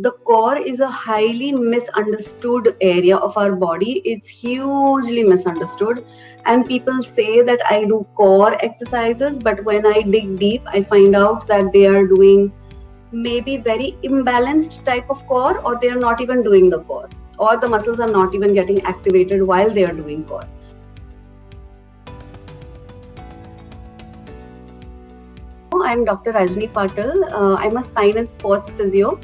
The core is a highly misunderstood area of our body. It's hugely misunderstood. And people say that I do core exercises, but when I dig deep, I find out that they are doing maybe very imbalanced type of core, or they are not even doing the core, or the muscles are not even getting activated while they are doing core. I'm Dr. Rajni Patil. I'm a spine and sports physio.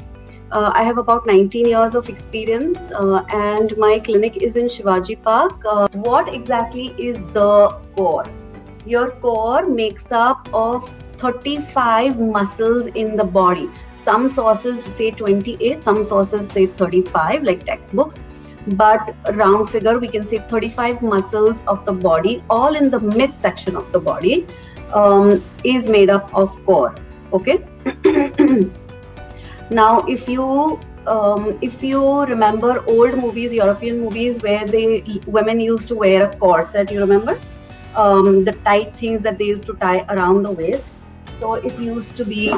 I have about 19 years of experience, and my clinic is in Shivaji Park. What exactly is the core? Your core makes up of 35 muscles in the body. Some sources say 28, some sources say 35, like textbooks. But round figure, we can say 35 muscles of the body, all in the midsection of the body, is made up of core. Okay. Now, if you remember old movies, European movies, where women used to wear a corset, you remember the tight things that they used to tie around the waist. So it used to be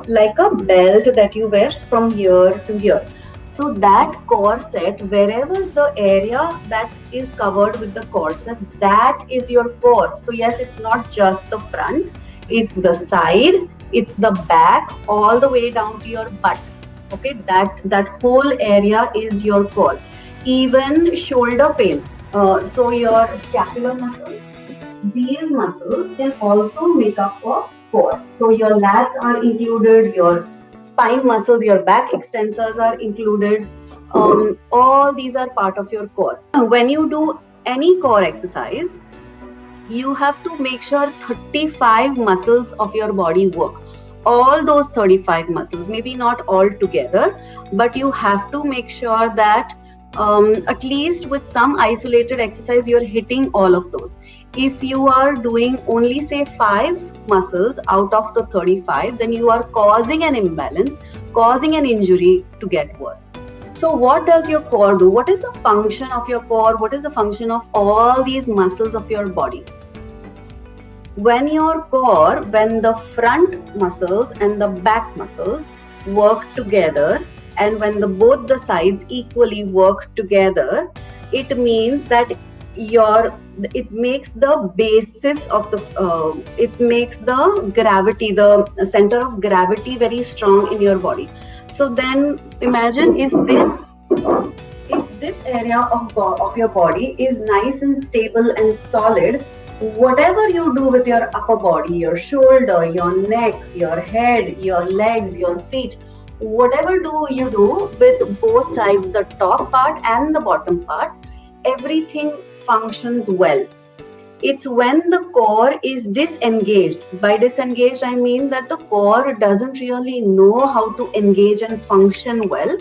like a belt that you wear from here to here. So that corset, wherever the area that is covered with the corset, that is your core. So yes, it's not just the front, it's the side, it's the back, all the way down to your butt. Okay, that whole area is your core. Even shoulder pain. So your scapular muscles, these muscles can also make up of core. So your lats are included, your spine muscles, your back extensors are included. All these are part of your core. When you do any core exercise, you have to make sure 35 muscles of your body work. All those 35 muscles, maybe not all together, but you have to make sure that at least with some isolated exercise, you're hitting all of those. If you are doing only say 5 muscles out of the 35, then you are causing an imbalance, causing an injury to get worse. So what does your core do? What is the function of your core? What is the function of all these muscles of your body? When the front muscles and the back muscles work together, and when both the sides equally work together, it means that it makes the basis of it makes the gravity, the center of gravity, very strong in your body. So then imagine if this area of your body is nice and stable and solid, whatever you do with your upper body, your shoulder, your neck, your head, your legs, your feet, whatever do you do with both sides, the top part and the bottom part, everything functions well. It's when the core is disengaged. By disengaged, I mean that the core doesn't really know how to engage and function well,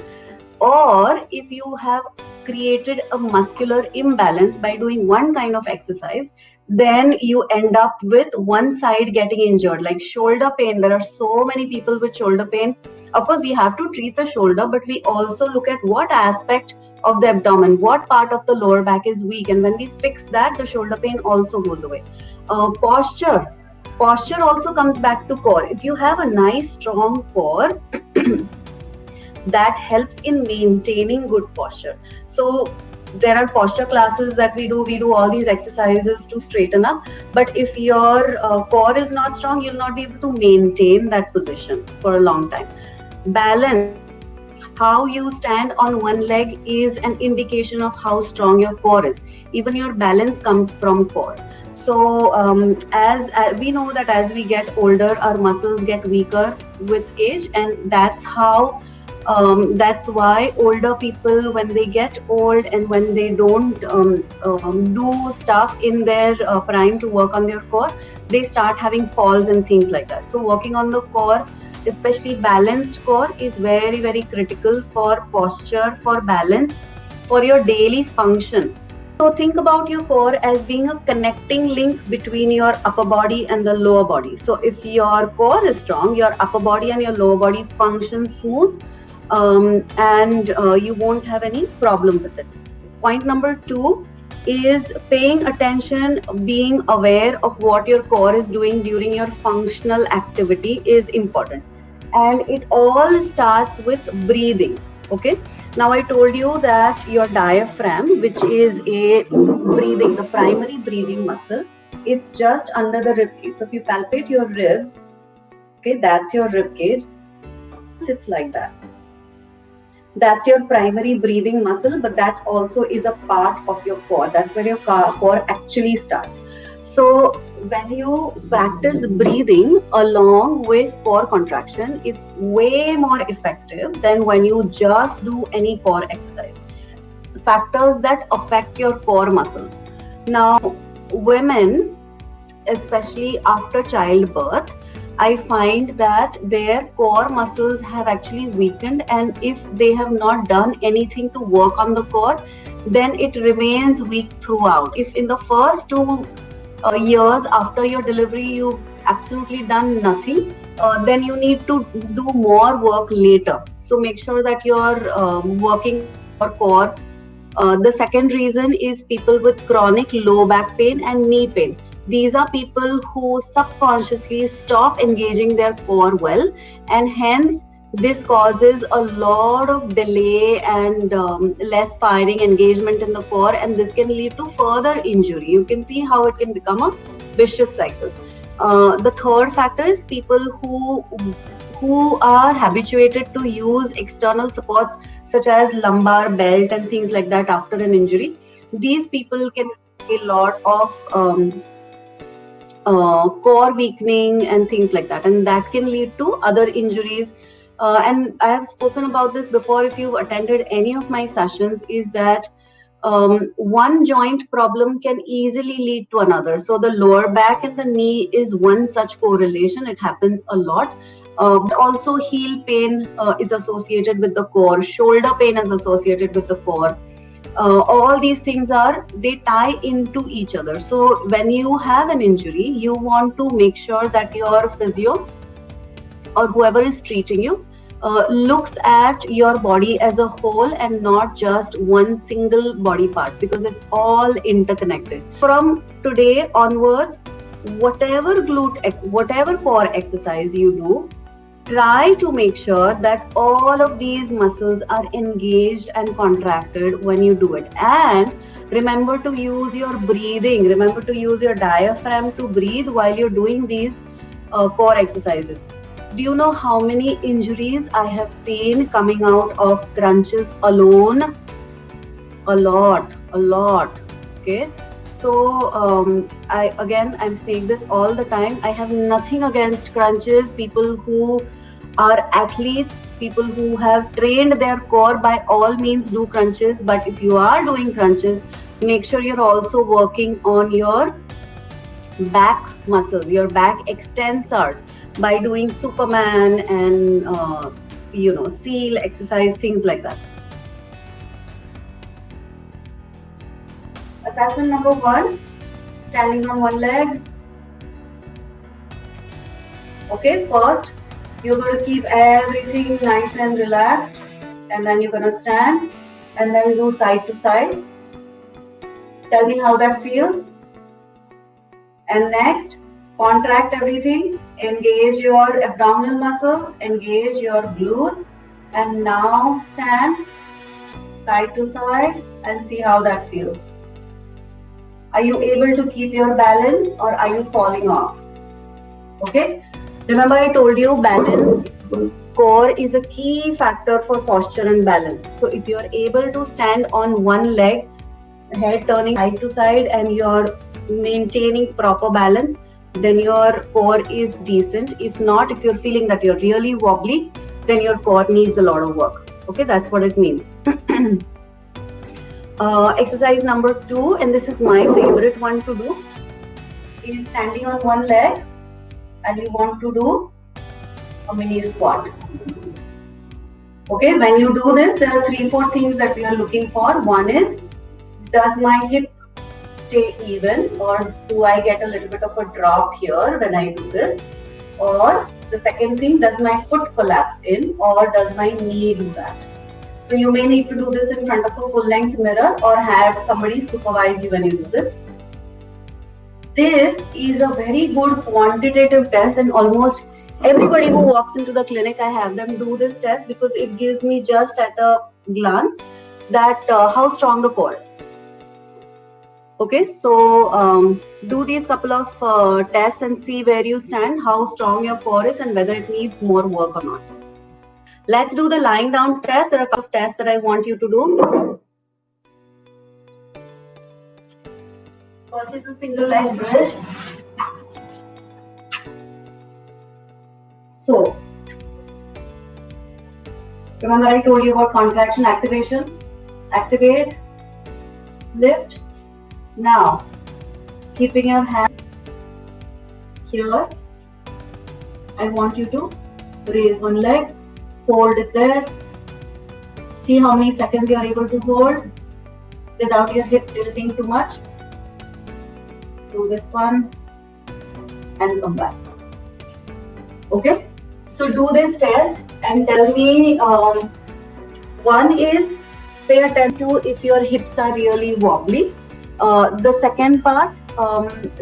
or if you have created a muscular imbalance by doing one kind of exercise, then you end up with one side getting injured, like shoulder pain. There are so many people with shoulder pain. Of course, we have to treat the shoulder, but we also look at what aspect of the abdomen, what part of the lower back is weak, and when we fix that, the shoulder pain also goes away. Posture also comes back to core. If you have a nice strong core, that helps in maintaining good posture. So there are posture classes that we do all these exercises to straighten up, but if your core is not strong, you'll not be able to maintain that position for a long time. Balance, how you stand on one leg, is an indication of how strong your core is. Even your balance comes from core. So as we know that as we get older, our muscles get weaker with age, and that's why older people, when they get old and when they don't do stuff in their prime to work on their core, they start having falls and things like that. So working on the core, especially balanced core, is very, very critical for posture, for balance, for your daily function. So think about your core as being a connecting link between your upper body and the lower body. So if your core is strong, your upper body and your lower body function smooth, and you won't have any problem with it. Point number 2 is paying attention, being aware of what your core is doing during your functional activity is important. and it all starts with breathing. Okay, now I told you that your diaphragm, which is a breathing, the primary breathing muscle, it's just under the rib cage. So if you palpate your ribs, okay, that's your rib cage, sits like that. That's your primary breathing muscle, but that also is a part of your core. That's where your core actually starts. So when you practice breathing along with core contraction, it's way more effective than when you just do any core exercise. Factors that affect your core muscles. Now, women, especially after childbirth, I find that their core muscles have actually weakened, and if they have not done anything to work on the core, then it remains weak throughout. If in the first 2 years after your delivery you've absolutely done nothing, then you need to do more work later. So make sure that you're working on your core. The second reason is people with chronic low back pain and knee pain. These are people who subconsciously stop engaging their core well, and hence this causes a lot of delay and less firing engagement in the core, and this can lead to further injury. You can see how it can become a vicious cycle. The third factor is people who are habituated to use external supports such as lumbar belt and things like that after an injury. These people can have a lot of core weakening and things like that, and that can lead to other injuries. And I have spoken about this before if you've attended any of my sessions, is that one joint problem can easily lead to another. So the lower back and the knee is one such correlation. It happens a lot. But also heel pain is associated with the core. Shoulder pain is associated with the core. All these things they tie into each other. So when you have an injury, you want to make sure that your physio or whoever is treating you looks at your body as a whole and not just one single body part, because it's all interconnected. From today onwards, whatever core exercise you do, try to make sure that all of these muscles are engaged and contracted when you do it. And remember to use your breathing, remember to use your diaphragm to breathe while you're doing these core exercises. Do you know how many injuries I have seen coming out of crunches alone? A lot. Okay. So I'm saying this all the time. I have nothing against crunches. People who are athletes, people who have trained their core, by all means do crunches. But if you are doing crunches, make sure you're also working on your back muscles, your back extensors, by doing Superman and seal exercise, things like that. Assessment number 1, standing on one leg. Okay, first you're going to keep everything nice and relaxed, and then you're going to stand and then do side to side. Tell me how that feels. And next, contract everything, engage your abdominal muscles, engage your glutes, and now stand side to side and see how that feels. Are you able to keep your balance, or are you falling off? Okay, remember I told you balance, core is a key factor for posture and balance. So if you are able to stand on one leg, head turning side to side, and you're maintaining proper balance, then your core is decent. If not, if you're feeling that you're really wobbly, then your core needs a lot of work. Okay, that's what it means. Exercise number 2, and this is my favorite one to do, is standing on one leg, and you want to do a mini squat. Okay, when you do this, there are 3-4 things that we are looking for. One is, does my hip stay even, or do I get a little bit of a drop here when I do this? Or the second thing, does my foot collapse in, or does my knee do that? So you may need to do this in front of a full-length mirror, or have somebody supervise you when you do this. This is a very good quantitative test, and almost Everybody who walks into the clinic, I have them do this test because it gives me just at a glance that how strong the core is. Okay, so do these couple of tests and see where you stand, how strong your core is, and whether it needs more work or not. Let's do the lying down test. There are a couple of tests that I want you to do. First is a single leg bridge. So, remember I told you about contraction, activation. Activate, lift. Now, keeping your hands here, I want you to raise one leg, hold it there. See how many seconds you are able to hold without your hip tilting too much. Do this one and come back. Okay, so do this test and tell me. One is pay attention to if your hips are really wobbly. The second part,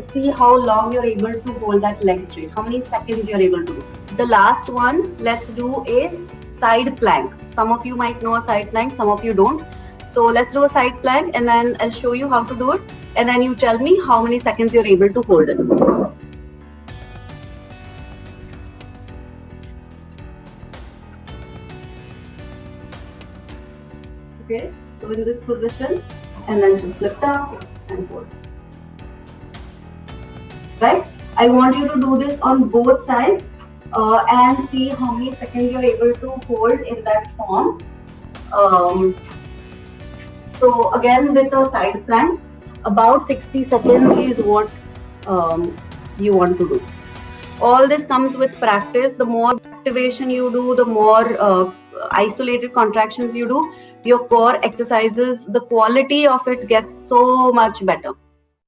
see how long you're able to hold that leg straight, how many seconds you're able to do. The last one, let's do a side plank. Some of you might know a side plank, some of you don't. So let's do a side plank and then I'll show you how to do it. And then you tell me how many seconds you're able to hold it. Okay, so in this position, and then just lift up and hold. Right? I want you to do this on both sides and see how many seconds you're able to hold in that form. So again, with a side plank, about 60 seconds is what you want to do. All this comes with practice. The more activation you do, the more isolated contractions you do, your core exercises, the quality of it gets so much better.